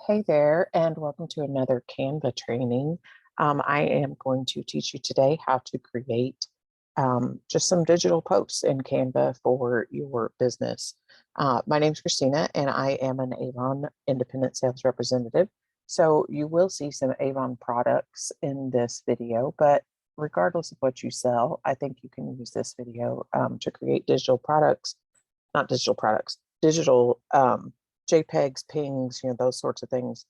Hey there, and welcome to another Canva training. I am going to teach you today how to create just some digital posts in Canva for your business. My name is Christina, and I am an Avon independent sales representative. So you will see some Avon products in this video, but regardless of what you sell, I think you can use this video to create digital products, not digital products, digital JPEGs, pings, those sorts of things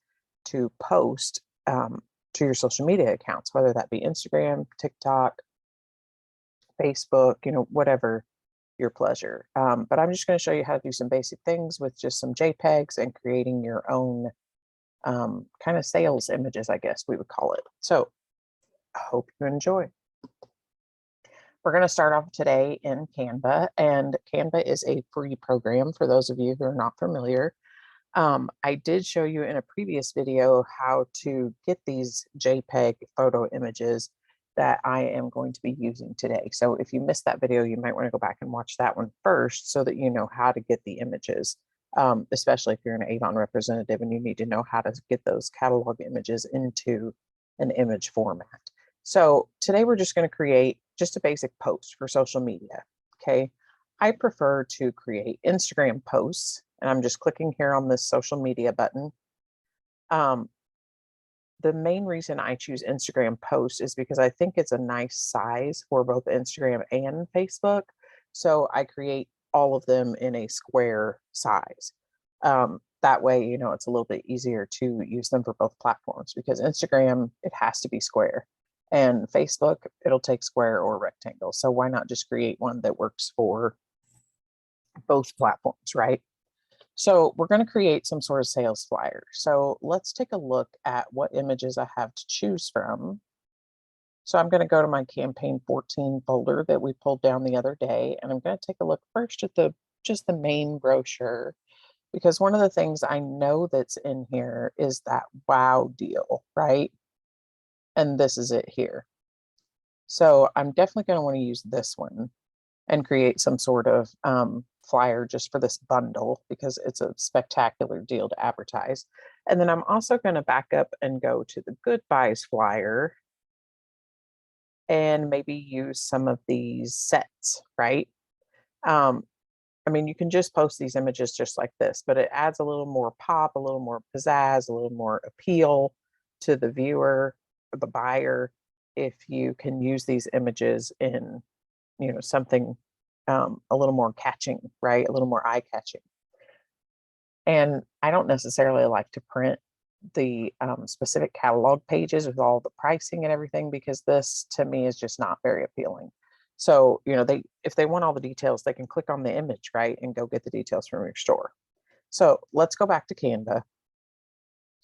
to post to your social media accounts, whether that be Instagram, TikTok, Facebook, whatever your pleasure. But I'm just going to show you how to do some basic things with just some JPEGs and creating your own kind of sales images, I guess we would call it. So I hope you enjoy. We're going to start off today in Canva, and Canva is a free program for those of you who are not familiar. I did show you in a previous video how to get these JPEG photo images that I am going to be using today. So if you missed that video, you might want to go back and watch that one first so that you know how to get the images, especially if you're an Avon representative and you need to know how to get those catalog images into an image format. So today we're just going to create just a basic post for social media. Okay. I prefer to create Instagram posts, and I'm just clicking here on this social media button. The main reason I choose Instagram posts is because I think it's a nice size for both Instagram and Facebook. So I create all of them in a square size. That way, it's a little bit easier to use them for both platforms, because Instagram, it has to be square. And Facebook, it'll take square or rectangle. So why not just create one that works for both platforms, right? So we're going to create some sort of sales flyer. So let's take a look at what images I have to choose from. So I'm going to go to my campaign 14 folder that we pulled down the other day, and I'm going to take a look first at just the main brochure, because one of the things I know that's in here is that wow deal, right? And this is it here. So I'm definitely going to want to use this one and create some sort of flyer just for this bundle, because it's a spectacular deal to advertise. And then I'm also going to back up and go to the Good Buys flyer and maybe use some of these sets, right? I mean, you can just post these images just like this, but it adds a little more pop, a little more pizzazz, a little more appeal to the viewer, the buyer, if you can use these images in, something a little more catching, right? A little more eye catching. And I don't necessarily like to print the specific catalog pages with all the pricing and everything, because this to me is just not very appealing. So, if they want all the details, they can click on the image, right, and go get the details from your store. So let's go back to Canva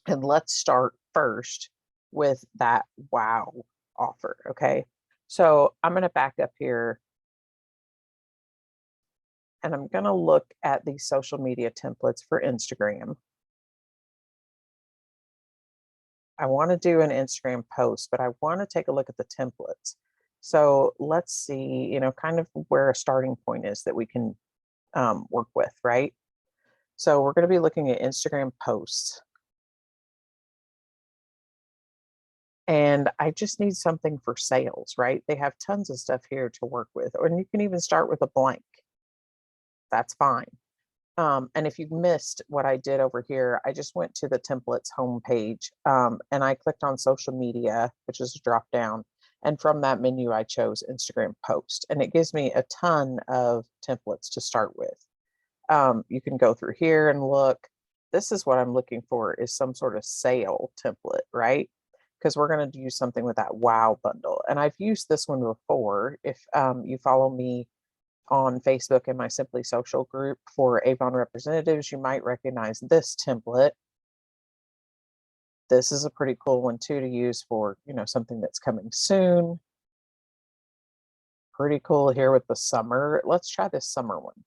and let's start first with that wow offer. Okay. So I'm going to back up here, and I'm going to look at the social media templates for Instagram. I want to do an Instagram post, but I want to take a look at the templates. So let's see, kind of where a starting point is that we can work with, right? So we're going to be looking at Instagram posts. And I just need something for sales, right? They have tons of stuff here to work with, or you can even start with a blank. That's fine. And if you missed what I did over here, I just went to the templates homepage and I clicked on social media, which is a drop down. And from that menu, I chose Instagram post, and it gives me a ton of templates to start with. You can go through here and look. This is what I'm looking for, is some sort of sale template, right? Because we're going to do something with that wow bundle. And I've used this one before. If you follow me on Facebook and my Simply Social group for Avon representatives, you might recognize this template. This is a pretty cool one too to use for, something that's coming soon. Pretty cool here with the summer. Let's try this summer one.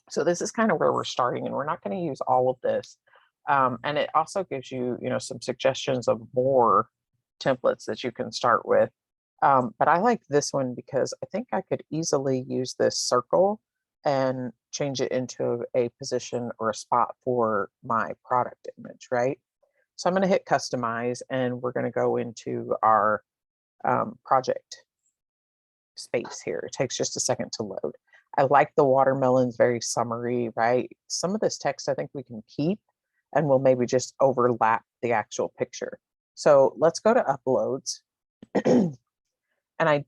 So this is kind of where we're starting, and we're not going to use all of this. And it also gives you, some suggestions of more templates that you can start with. But I like this one because I think I could easily use this circle and change it into a position or a spot for my product image, right? So I'm going to hit customize and we're going to go into our project space here. It takes just a second to load. I like the watermelons, very summary, right? Some of this text I think we can keep and we'll maybe just overlap the actual picture. So let's go to uploads. And I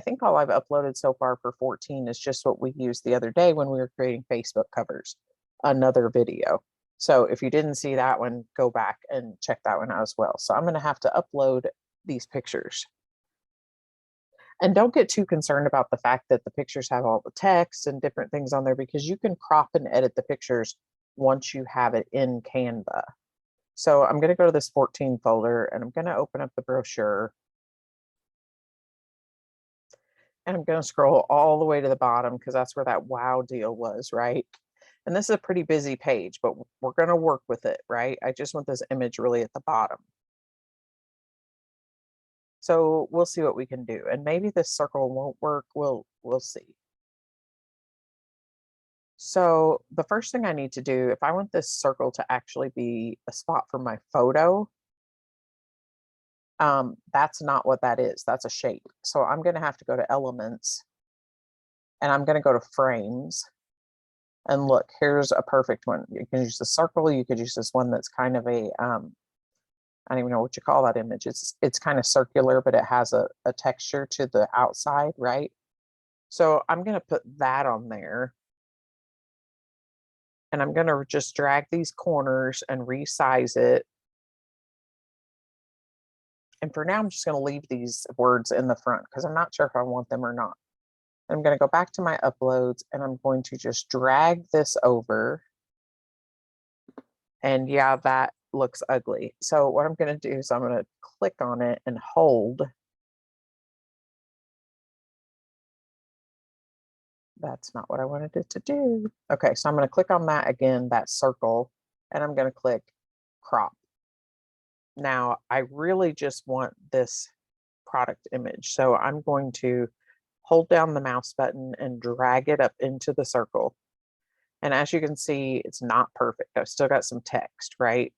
think all I've uploaded so far for 14 is just what we used the other day when we were creating Facebook covers, another video. So if you didn't see that one, go back and check that one out as well. So I'm going to have to upload these pictures. And don't get too concerned about the fact that the pictures have all the text and different things on there, because you can crop and edit the pictures once you have it in Canva. So I'm going to go to this 14 folder and I'm going to open up the brochure. And I'm going to scroll all the way to the bottom because that's where that wow deal was, right? And this is a pretty busy page, but we're going to work with it, right? I just want this image really at the bottom. So we'll see what we can do. And maybe this circle won't work. We'll see. So the first thing I need to do, if I want this circle to actually be a spot for my photo, that's not what that is. That's a shape. So I'm going to have to go to elements and I'm going to go to frames. And look, here's a perfect one. You can use the circle. You could use this one that's kind of a, I don't even know what you call that image. It's kind of circular, but it has a texture to the outside, right? So I'm going to put that on there. And I'm going to just drag these corners and resize it. And for now, I'm just going to leave these words in the front because I'm not sure if I want them or not. I'm going to go back to my uploads and I'm going to just drag this over. And yeah, that looks ugly. So what I'm going to do is I'm going to click on it and hold. That's not what I wanted it to do. Okay, so I'm going to click on that again, that circle, and I'm going to click crop. Now, I really just want this product image. So I'm going to hold down the mouse button and drag it up into the circle. And as you can see, it's not perfect. I've still got some text, right?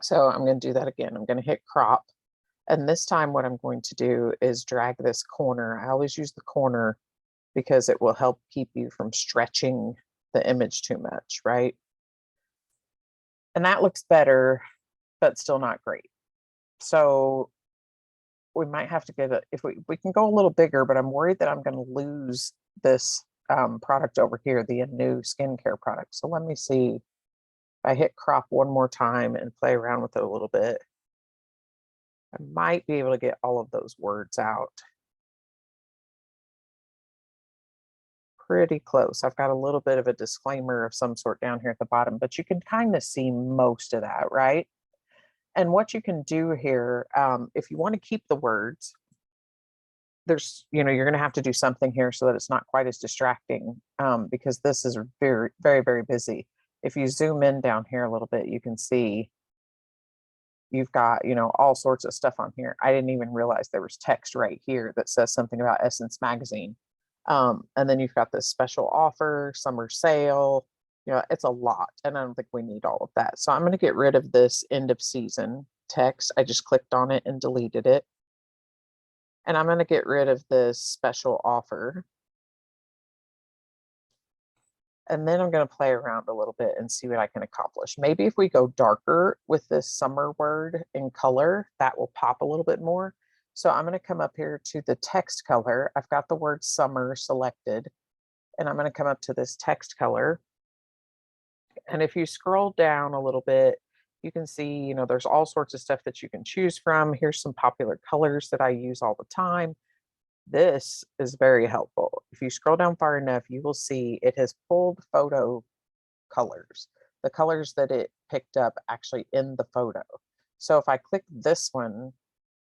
So I'm going to do that again. I'm going to hit crop. And this time what I'm going to do is drag this corner. I always use the corner because it will help keep you from stretching the image too much, right? And that looks better, but still not great. So we might have to get it, if we can go a little bigger, but I'm worried that I'm going to lose this product over here, the new skincare product. So let me see. If I hit crop one more time and play around with it a little bit, I might be able to get all of those words out. Pretty close. I've got a little bit of a disclaimer of some sort down here at the bottom, but you can kind of see most of that, right? And what you can do here, if you want to keep the words, there's, you're going to have to do something here so that it's not quite as distracting, because this is very, very, very busy. If you zoom in down here a little bit, you can see you've got, all sorts of stuff on here. I didn't even realize there was text right here that says something about Essence Magazine. And then you've got this special offer, summer sale, it's a lot. And I don't think we need all of that. So I'm going to get rid of this end of season text. I just clicked on it and deleted it. And I'm going to get rid of this special offer. And then I'm going to play around a little bit and see what I can accomplish. Maybe if we go darker with this summer word in color, that will pop a little bit more. So I'm going to come up here to the text color. I've got the word summer selected, and I'm going to come up to this text color. And if you scroll down a little bit, you can see, there's all sorts of stuff that you can choose from. Here's some popular colors that I use all the time. This is very helpful. If you scroll down far enough, you will see it has pulled photo colors, the colors that it picked up actually in the photo. So if I click this one,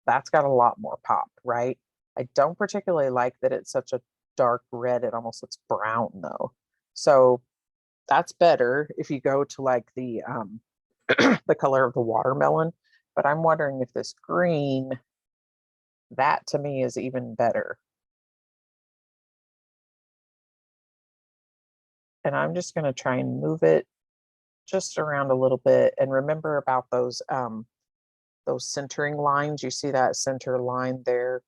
that's got a lot more pop, right? I don't particularly like that it's such a dark red. It almost looks brown though. So that's better if you go to like the the color of the watermelon. But I'm wondering if this green, that to me is even better. And I'm just going to try and move it just around a little bit. And remember about those centering lines. You see that center line there?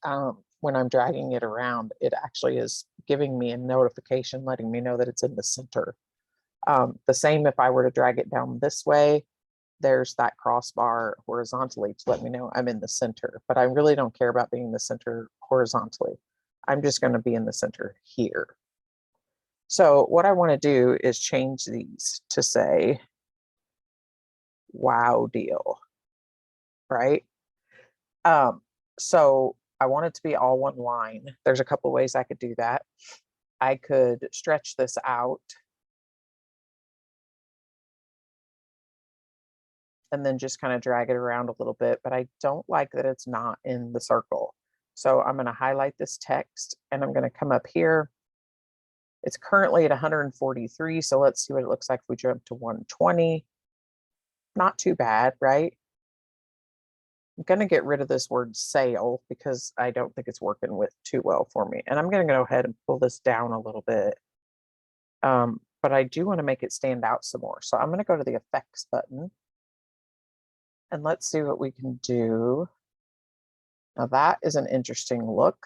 When I'm dragging it around, it actually is giving me a notification letting me know that it's in the center. The same if I were to drag it down this way, there's that crossbar horizontally to let me know I'm in the center, but I really don't care about being in the center horizontally. I'm just going to be in the center here. So what I want to do is change these to say, wow deal, right? So I want it to be all one line. There's a couple ways I could do that. I could stretch this out and then just kind of drag it around a little bit, but I don't like that it's not in the circle. So I'm going to highlight this text and I'm going to come up here. It's currently at 143. So let's see what it looks like if we jump to 120. Not too bad, right? I'm going to get rid of this word sale because I don't think it's working with too well for me. And I'm going to go ahead and pull this down a little bit. But I do want to make it stand out some more. So I'm going to go to the effects button and let's see what we can do. Now that is an interesting look.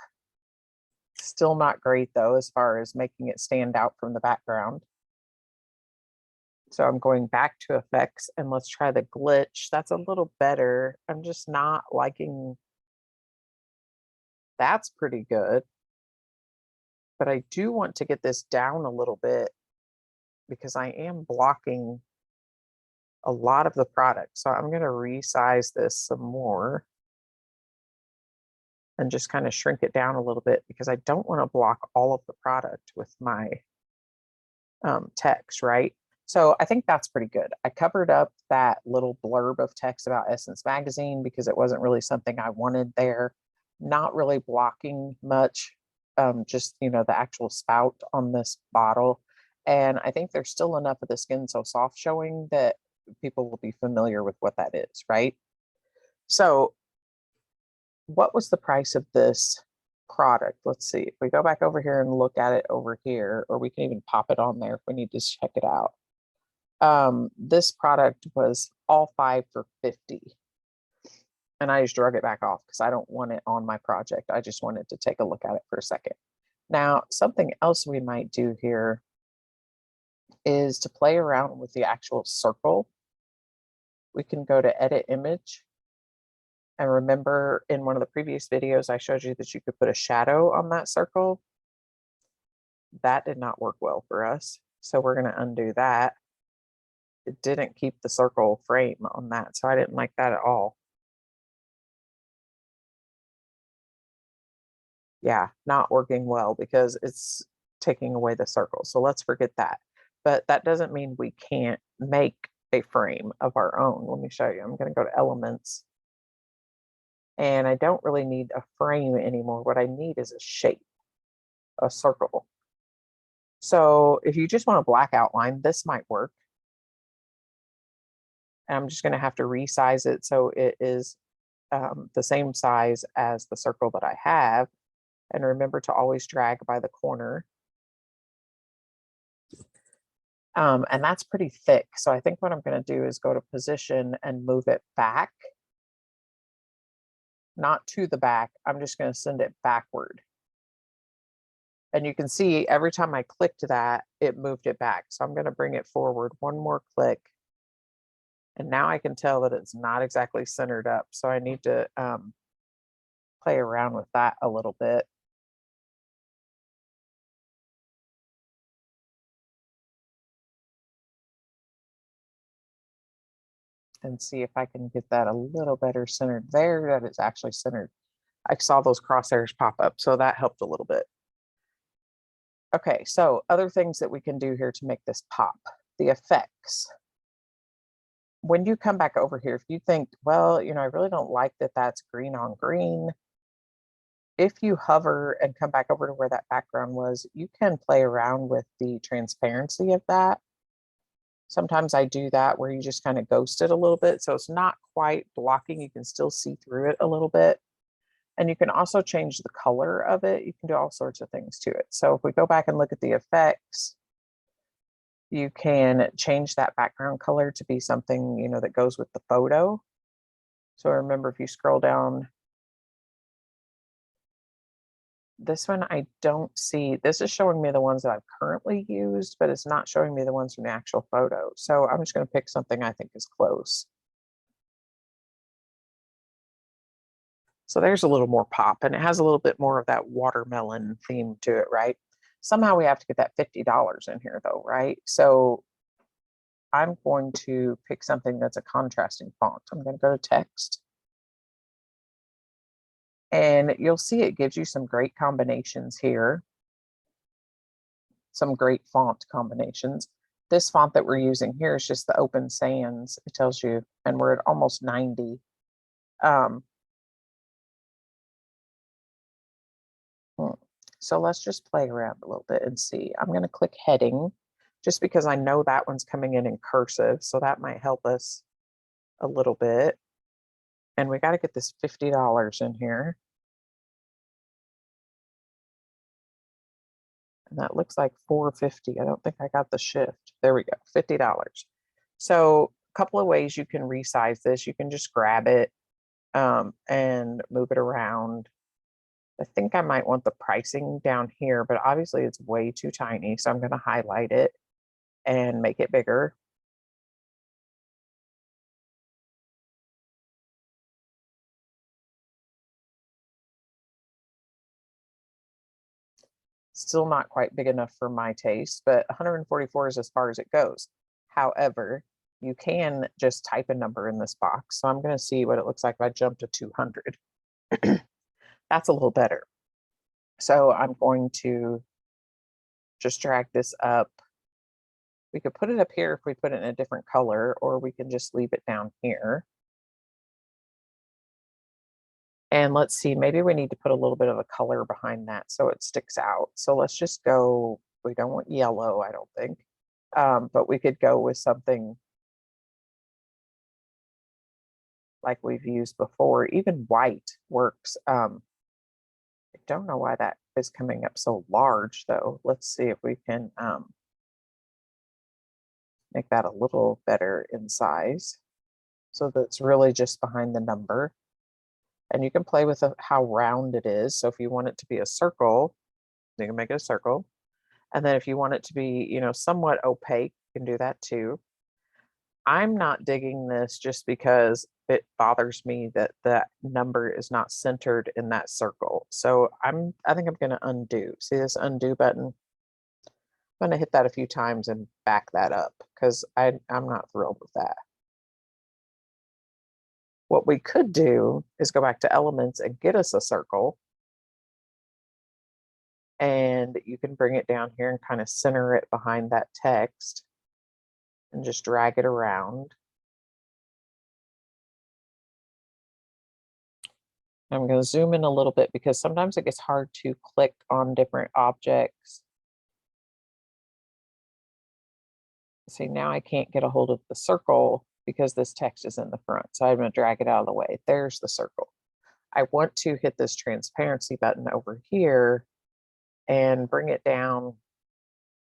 Still not great though, as far as making it stand out from the background. So I'm going back to effects and let's try the glitch. That's a little better. I'm just not liking. That's pretty good. But I do want to get this down a little bit because I am blocking a lot of the product. So I'm going to resize this some more and just kind of shrink it down a little bit because I don't want to block all of the product with my text, right? So I think that's pretty good. I covered up that little blurb of text about Essence Magazine because it wasn't really something I wanted there. Not really blocking much, just, you know, the actual spout on this bottle. And I think there's still enough of the Skin So Soft showing that people will be familiar with what that is, right? So what was the price of this product? Let's see. If we go back over here and look at it over here, or we can even pop it on there if we need to check it out. This product was all 5 for $50. And I just drug it back off because I don't want it on my project. I just wanted to take a look at it for a second. Now, something else we might do here is to play around with the actual circle. We can go to edit image. And remember in one of the previous videos, I showed you that you could put a shadow on that circle. That did not work well for us. So we're going to undo that. It didn't keep the circle frame on that. So I didn't like that at all. Yeah, not working well because it's taking away the circle. So let's forget that. But that doesn't mean we can't make a frame of our own. Let me show you. I'm going to go to elements. And I don't really need a frame anymore. What I need is a shape, a circle. So if you just want a black outline, this might work. And I'm just going to have to resize it so it is the same size as the circle that I have. And remember to always drag by the corner. And that's pretty thick. So I think what I'm going to do is go to position and move it back. Not to the back. I'm just going to send it backward. And you can see every time I clicked that, it moved it back. So I'm going to bring it forward one more click. And now I can tell that it's not exactly centered up. So I need to play around with that a little bit. And see if I can get that a little better centered there. That is actually centered. I saw those crosshairs pop up, so that helped a little bit. Okay, so other things that we can do here to make this pop, the effects. When you come back over here, if you think, well, you know, I really don't like that that's green on green. If you hover and come back over to where that background was, you can play around with the transparency of that. Sometimes I do that where you just kind of ghost it a little bit. So it's not quite blocking. You can still see through it a little bit. And you can also change the color of it. You can do all sorts of things to it. So if we go back and look at the effects, you can change that background color to be something, you know, that goes with the photo. So remember, if you scroll down, this one I don't see. This is showing me the ones that I've currently used, but it's not showing me the ones from the actual photo. So I'm just going to pick something I think is close. So there's a little more pop, and it has a little bit more of that watermelon theme to it, right? Somehow we have to get that $50 in here though, right? So I'm going to pick something that's a contrasting font. I'm going to go to text. And you'll see it gives you some great combinations here. Some great font combinations. This font that we're using here is just the Open Sans. It tells you, and we're at almost 90. So let's just play around a little bit and see. I'm going to click heading just because I know that one's coming in cursive. So that might help us a little bit. And we got to get this $50 in here. And that looks like $4.50. I don't think I got the shift. There we go, $50. So a couple of ways you can resize this. You can just grab it and move it around. I think I might want the pricing down here, but obviously it's way too tiny. So I'm going to highlight it and make it bigger. Still not quite big enough for my taste, but 144 is as far as it goes. However, you can just type a number in this box. So I'm going to see what it looks like if I jump to 200. That's a little better. So I'm going to just drag this up. We could put it up here if we put it in a different color, or we can just leave it down here. And let's see, maybe we need to put a little bit of a color behind that so it sticks out. So let's just go, we don't want yellow, I don't think. But we could go with something like we've used before. Even white works. I don't know why that is coming up so large though. Let's see if we can make that a little better in size so that's really just behind the number. And you can play with how round it is. So if you want it to be a circle, you can make it a circle. And then if you want it to be, you know, somewhat opaque, you can do that too. I'm not digging this just because it bothers me that that number is not centered in that circle. So I think I'm going to undo. See this undo button? I'm going to hit that a few times and back that up because I'm not thrilled with that. What we could do is go back to elements and get us a circle. And you can bring it down here and kind of center it behind that text and just drag it around. I'm going to zoom in a little bit because sometimes it gets hard to click on different objects. See, now I can't get a hold of the circle because this text is in the front. So I'm going to drag it out of the way. There's the circle. I want to hit this transparency button over here and bring it down.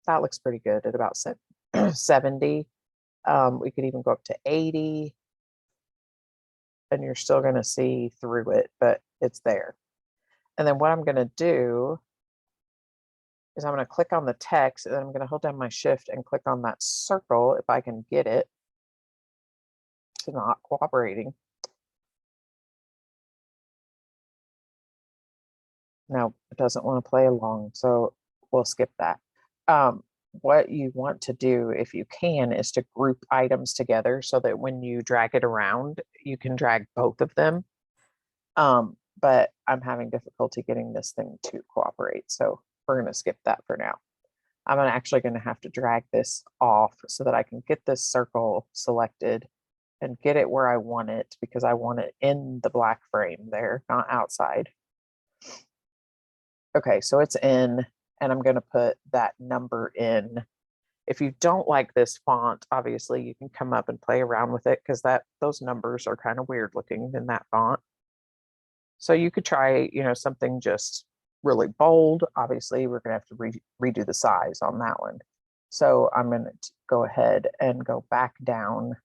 That looks pretty good at about 70. We could even go up to 80. And you're still going to see through it, but it's there. And then what I'm going to do is I'm going to click on the text and then I'm going to hold down my shift and click on that circle if I can get it. It's not cooperating. No, it doesn't want to play along, so we'll skip that. What you want to do, if you can, is to group items together so that when you drag it around, you can drag both of them. But I'm having difficulty getting this thing to cooperate, so we're going to skip that for now. I'm actually going to have to drag this off so that I can get this circle selected and get it where I want it, because I want it in the black frame there, not outside. Okay, so it's in, and I'm going to put that number in. If you don't like this font, obviously you can come up and play around with it because those numbers are kind of weird looking in that font. So you could try, something just really bold. Obviously, we're going to have to redo the size on that one. So I'm going to go ahead and go back down.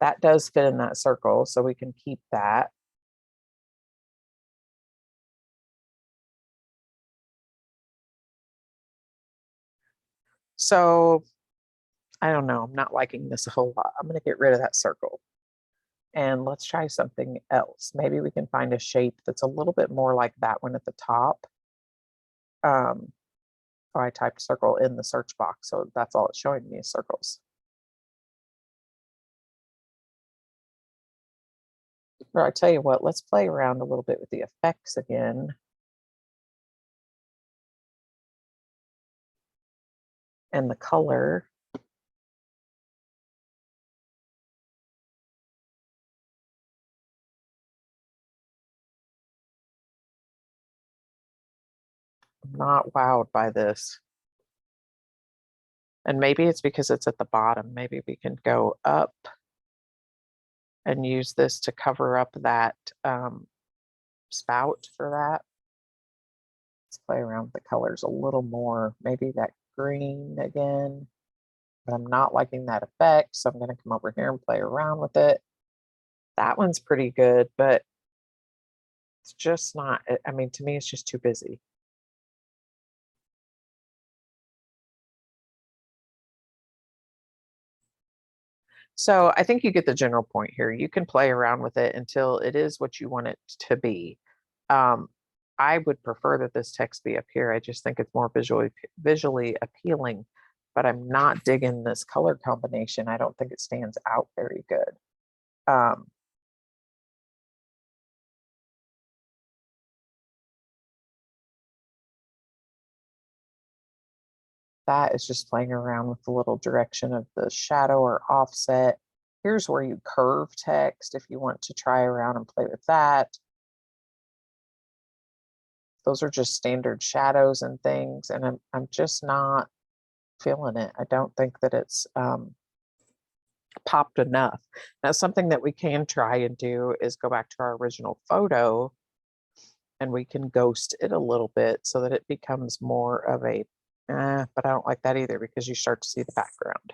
That does fit in that circle, so we can keep that. So I don't know, I'm not liking this a whole lot. I'm going to get rid of that circle. And let's try something else. Maybe we can find a shape that's a little bit more like that one at the top. So I typed circle in the search box, so that's all it's showing me is circles. Or I tell you what, let's play around a little bit with the effects again. And the color. I'm not wowed by this. And maybe it's because it's at the bottom. Maybe we can go up and use this to cover up that spout for that. Let's play around with the colors a little more. Maybe that green again. But I'm not liking that effect, so I'm going to come over here and play around with it. That one's pretty good, but it's just not, I mean, to me, it's just too busy. So I think you get the general point here. You can play around with it until it is what you want it to be. I would prefer that this text be up here. I just think it's more visually appealing, but I'm not digging this color combination. I don't think it stands out very good. That is just playing around with the little direction of the shadow or offset. Here's where you curve text if you want to try around and play with that. Those are just standard shadows and things, and I'm just not feeling it. I don't think that it's popped enough. Now, something that we can try and do is go back to our original photo and we can ghost it a little bit so that it becomes more of a, but I don't like that either because you start to see the background.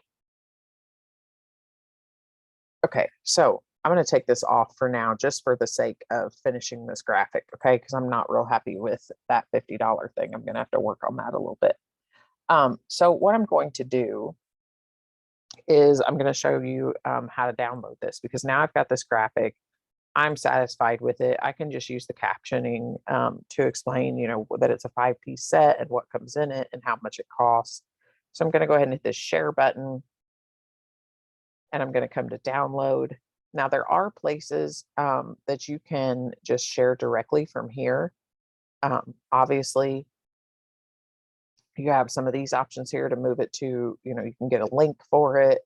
Okay, so I'm going to take this off for now just for the sake of finishing this graphic, okay? Because I'm not real happy with that $50 thing. I'm going to have to work on that a little bit. So what I'm going to do is I'm going to show you how to download this because now I've got this graphic. I'm satisfied with it. I can just use the captioning to explain, that it's a 5-piece set and what comes in it and how much it costs. So I'm going to go ahead and hit this share button and I'm going to come to download. Now there are places that you can just share directly from here. Obviously, you have some of these options here to move it to, you can get a link for it.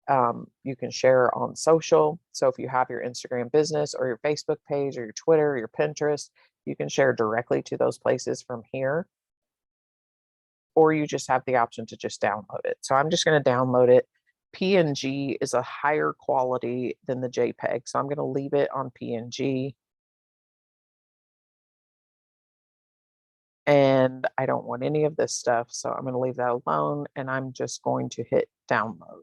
You can share on social. So if you have your Instagram business or your Facebook page or your Twitter or your Pinterest, you can share directly to those places from here. Or you just have the option to just download it. So I'm just going to download it. PNG is a higher quality than the JPEG. So I'm going to leave it on PNG. And I don't want any of this stuff. So I'm going to leave that alone. And I'm just going to hit download.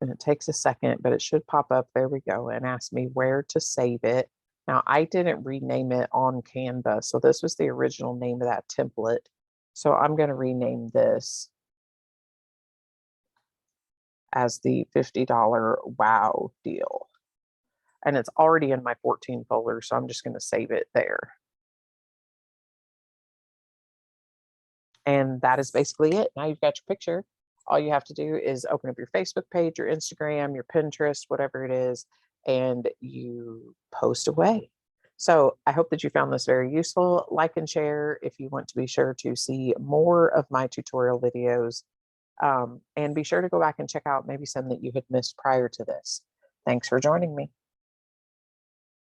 And it takes a second, but it should pop up. There we go. And ask me where to save it. Now, I didn't rename it on Canva. So this was the original name of that template. So I'm going to rename this as the $50 wow deal. And it's already in my 14 folder. So I'm just going to save it there. And that is basically it. Now you've got your picture. All you have to do is open up your Facebook page, your Instagram, your Pinterest, whatever it is, and you post away. So I hope that you found this very useful. Like and share if you want to be sure to see more of my tutorial videos. And be sure to go back and check out maybe some that you had missed prior to this. Thanks for joining me.